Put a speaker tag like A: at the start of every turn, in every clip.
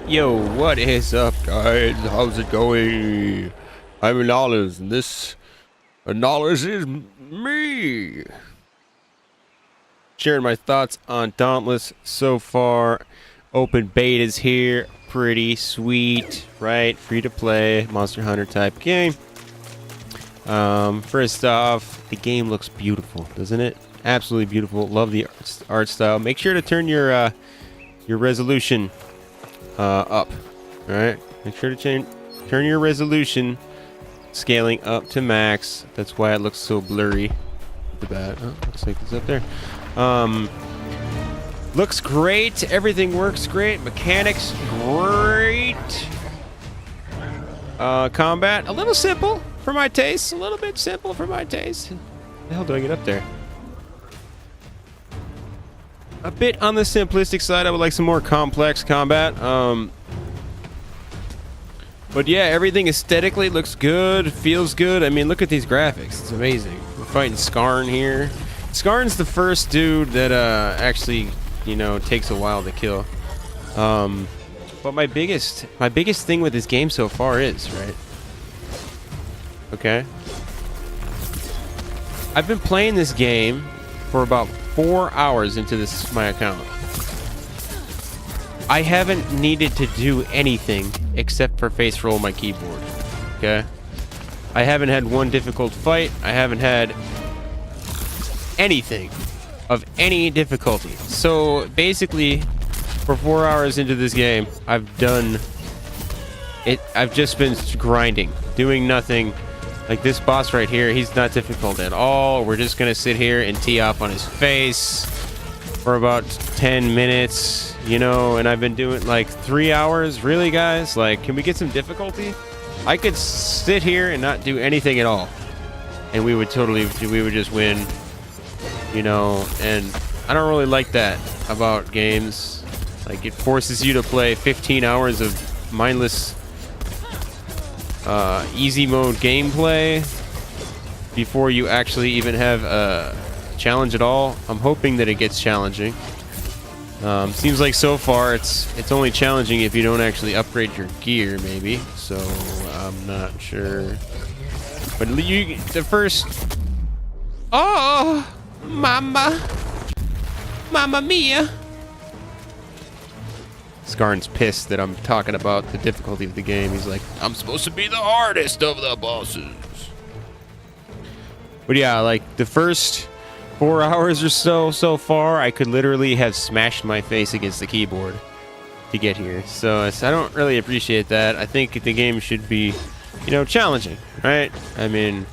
A: Yo, what is up, guys? How's it going? I'm Dauntless, and this Dauntless is me. Sharing my thoughts on Dauntless so far. Open beta's here, pretty sweet, right? Free to play, Monster Hunter type game. First off, the game looks beautiful, doesn't it? Absolutely beautiful. Love the art style. Make sure to turn your resolution up. All right, make sure to turn your resolution scaling up to max. That's why it looks so blurry at the bat. Oh, looks like it's up there. Looks great. Everything works great. Mechanics great. Combat a little simple for my taste. A little bit simple for my taste. How the hell do I get up there? A bit on the simplistic side. I would like some more complex combat. But yeah, everything aesthetically looks good, feels good. I mean, look at these graphics. It's amazing. We're fighting Skarn here. Skarn's the first dude that actually, you know, takes a while to kill. But my biggest thing with this game so far is, right? Okay. I've been playing this game for about 4 hours into my account. I haven't needed to do anything except for face roll my keyboard. Okay? I haven't had one difficult fight. I haven't had anything of any difficulty. So basically, for 4 hours into this game, I've done it. I've just been grinding, doing nothing. Like this boss right here, he's not difficult at all. We're just gonna sit here and tee off on his face for about 10 minutes, you know, and I've been doing like 3 hours. Really, guys? Like, can we get some difficulty? I could sit here and not do anything at all, and we would just win, you know, and I don't really like that about games. Like, it forces you to play 15 hours of mindless easy mode gameplay before you actually even have a challenge at all. I'm hoping that it gets challenging. Seems like so far it's only challenging if you don't actually upgrade your gear, maybe. So I'm not sure. But the first. Oh, mamma mia! Skarn's pissed that I'm talking about the difficulty of the game. He's like, I'm supposed to be the hardest of the bosses. But yeah, like the first 4 hours or so far, I could literally have smashed my face against the keyboard to get here. So I don't really appreciate that. I think the game should be, you know, challenging, right? I mean,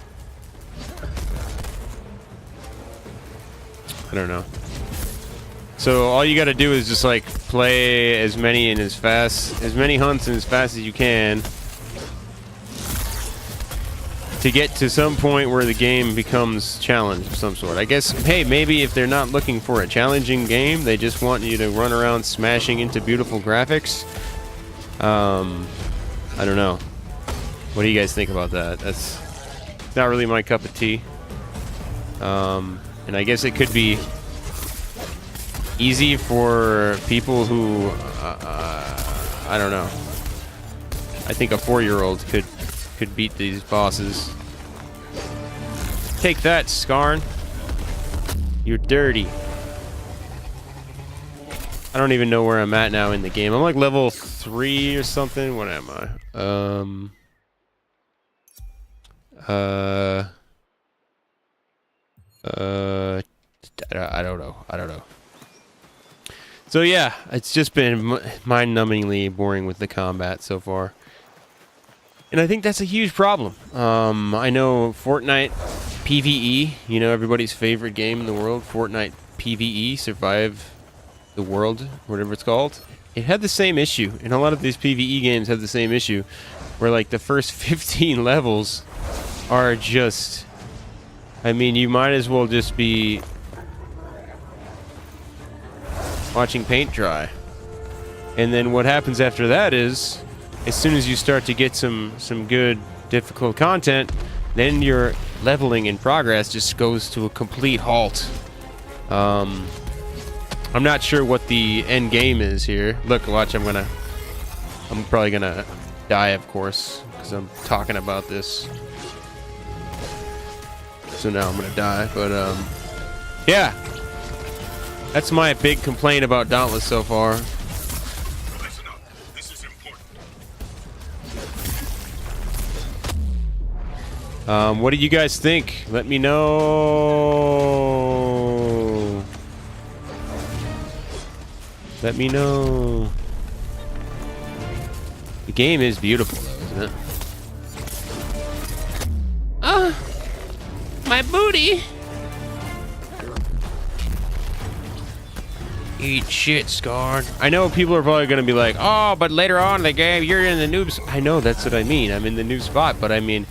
A: I don't know. So all you got to do is just like play as many hunts and as fast as you can to get to some point where the game becomes challenged of some sort. I guess, hey, maybe if they're not looking for a challenging game, they just want you to run around smashing into beautiful graphics. I don't know. What do you guys think about that? That's not really my cup of tea. And I guess it could be easy for people who, I don't know. I think a 4-year-old could beat these bosses. Take that, Skarn. You're dirty. I don't even know where I'm at now in the game. I'm like level 3 or something. What am I? I don't know. So yeah, it's just been mind-numbingly boring with the combat so far. And I think that's a huge problem. I know Fortnite PvE, you know, everybody's favorite game in the world, Fortnite PvE, Survive the World, whatever it's called. It had the same issue, and a lot of these PvE games have the same issue, where like the first 15 levels are just, I mean, you might as well just be watching paint dry. And then what happens after that is, as soon as you start to get some good difficult content, then your leveling in progress just goes to a complete halt. I'm not sure what the end game is here. Look, watch, I'm gonna I'm probably gonna die, of course, because I'm talking about this. So now I'm gonna die, but yeah, that's my big complaint about Dauntless so far.
B: Listen up. This is important.
A: What do you guys think? Let me know. Let me know. The game is beautiful, though, isn't it? Ah, my booty. Eat shit, Scarred. I know people are probably going to be like, oh, but later on in the game, you're in the noobs. I know, that's what I mean. I'm in the noob spot, but I mean,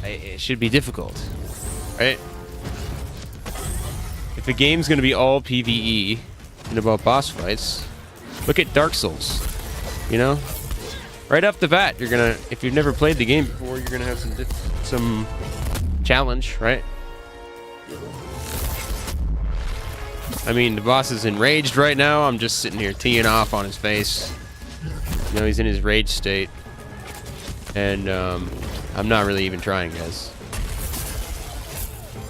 A: it should be difficult, right? If a game's going to be all PvE and about boss fights, look at Dark Souls, you know? Right off the bat, you're going to, if you've never played the game before, you're going to have some challenge, right? I mean, the boss is enraged right now. I'm just sitting here teeing off on his face. You know, he's in his rage state. And I'm not really even trying, guys.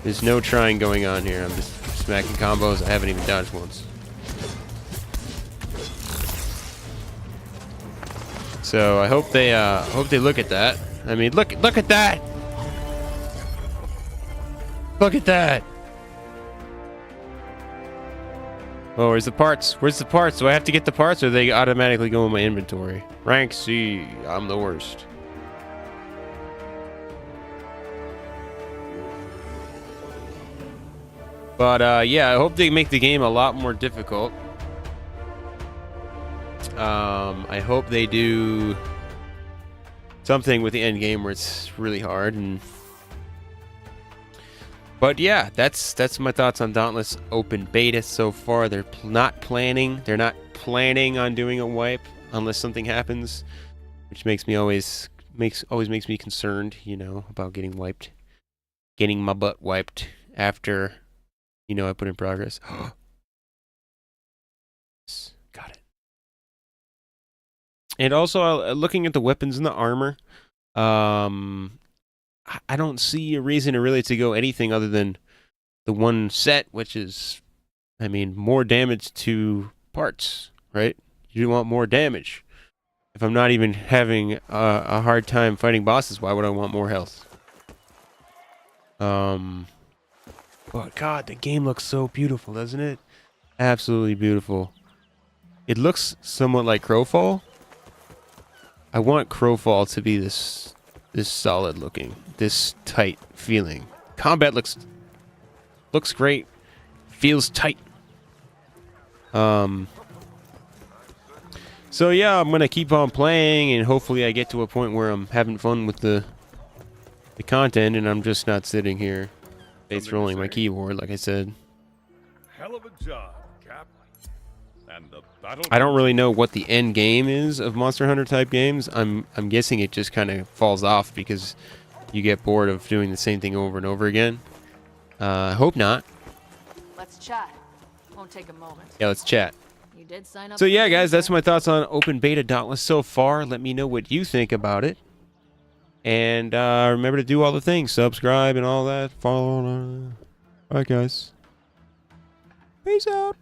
A: There's no trying going on here. I'm just smacking combos. I haven't even dodged once. So I hope they look at that. I mean, look at that. Look at that. Oh, where's the parts? Where's the parts? Do I have to get the parts, or they automatically go in my inventory? Rank C. I'm the worst. But yeah, I hope they make the game a lot more difficult. I hope they do something with the end game where it's really hard. But yeah, that's my thoughts on Dauntless open beta so far. They're not planning on doing a wipe unless something happens, which always makes me concerned, you know, about getting my butt wiped after, you know, I put in progress. Got it. And also, looking at the weapons and the armor, I don't see a reason to go anything other than the one set, which is, I mean, more damage to parts, right? You want more damage. If I'm not even having a hard time fighting bosses, why would I want more health? But God, the game looks so beautiful, doesn't it? Absolutely beautiful. It looks somewhat like Crowfall. I want Crowfall to be this solid looking, this tight feeling. Combat looks great, feels tight. So yeah, I'm gonna keep on playing, and hopefully I get to a point where I'm having fun with the content, and I'm just not sitting here face rolling my keyboard, like I said.
B: Hell of a job, Cap. And the battle.
A: I don't really know what the end game is of Monster Hunter type games. I'm guessing it just kind of falls off because you get bored of doing the same thing over and over again. I hope not.
C: Let's chat. Won't take a moment.
A: Yeah, let's chat.
C: You did sign up.
A: So yeah, guys, that's my thoughts on open beta Dauntless so far. Let me know what you think about it. And remember to do all the things. Subscribe and all that. Follow. All right, guys. Peace out.